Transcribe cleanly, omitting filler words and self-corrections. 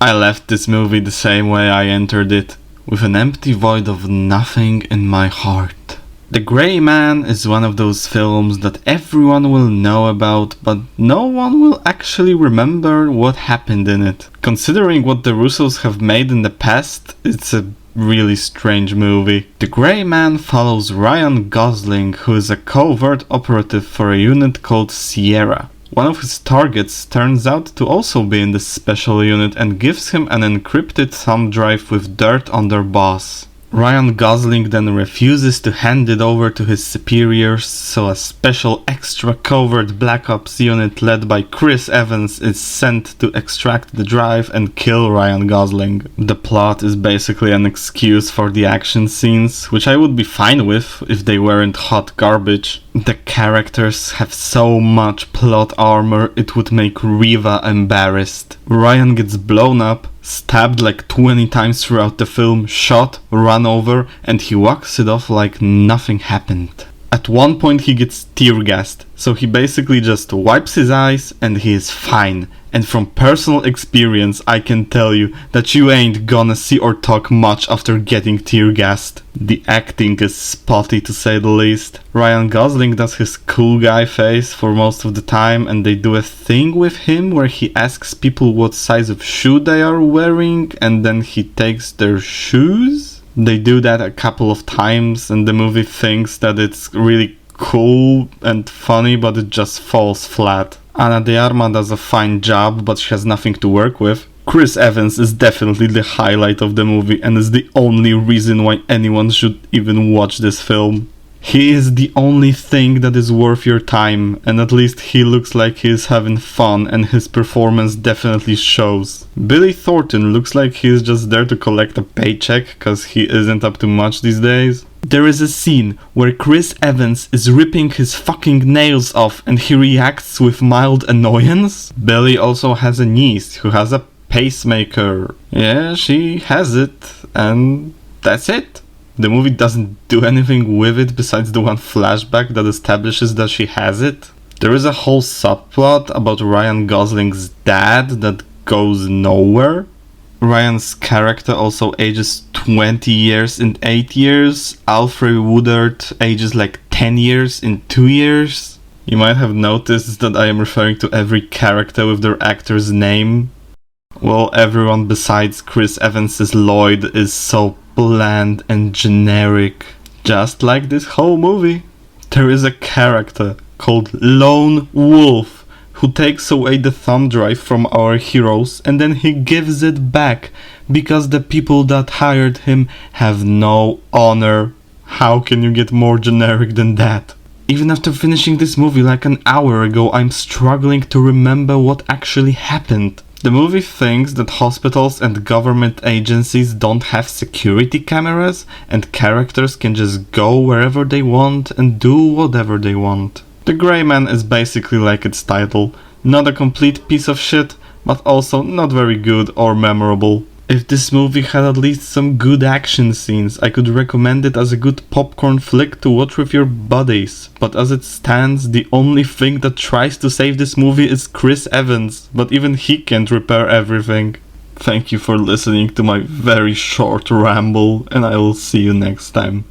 I left this movie the same way I entered it, with an empty void of nothing in my heart. The Gray Man is one of those films that everyone will know about, but no one will actually remember what happened in it. Considering what the Russos have made in the past, it's a really strange movie. The Gray Man follows Ryan Gosling, who is a covert operative for a unit called Sierra. One of his targets turns out to also be in this special unit and gives him an encrypted thumb drive with dirt on their boss. Ryan Gosling then refuses to hand it over to his superiors, so a special extra covert Black Ops unit led by Chris Evans is sent to extract the drive and kill Ryan Gosling. The plot is basically an excuse for the action scenes, which I would be fine with if they weren't hot garbage. The characters have so much plot armor it would make Riva embarrassed. Ryan gets blown up, stabbed like 20 times throughout the film, shot, run over, and he walks it off like nothing happened. At one point he gets tear gassed, so he basically just wipes his eyes and he is fine. And from personal experience I can tell you that you ain't gonna see or talk much after getting tear gassed. The acting is spotty to say the least. Ryan Gosling does his cool guy face for most of the time, and they do a thing with him where he asks people what size of shoe they are wearing and then he takes their shoes. They do that a couple of times and the movie thinks that it's really cool and funny, but it just falls flat. Ana de Armas does a fine job, but she has nothing to work with. Chris Evans is definitely the highlight of the movie and is the only reason why anyone should even watch this film. He is the only thing that is worth your time, and at least he looks like he is having fun and his performance definitely shows. Billy Thornton looks like he is just there to collect a paycheck, cause he isn't up to much these days. There is a scene where Chris Evans is ripping his fucking nails off and he reacts with mild annoyance. Billy also has a niece who has a pacemaker. Yeah, she has it, and that's it. The movie doesn't do anything with it besides the one flashback that establishes that she has it. There is a whole subplot about Ryan Gosling's dad that goes nowhere. Ryan's character also ages 20 years in 8 years. Alfred Woodard ages like 10 years in 2 years. You might have noticed that I am referring to every character with their actor's name. Well, everyone besides Chris Evans' Lloyd is so bland and generic, just like this whole movie. There is a character called Lone Wolf who takes away the thumb drive from our heroes and then he gives it back because the people that hired him have no honor. How can you get more generic than that? Even after finishing this movie like an hour ago, I'm struggling to remember what actually happened. The movie thinks that hospitals and government agencies don't have security cameras and characters can just go wherever they want and do whatever they want. The Gray Man is basically like its title, not a complete piece of shit, but also not very good or memorable. If this movie had at least some good action scenes, I could recommend it as a good popcorn flick to watch with your buddies. But as it stands, the only thing that tries to save this movie is Chris Evans, but even he can't repair everything. Thank you for listening to my very short ramble, and I will see you next time.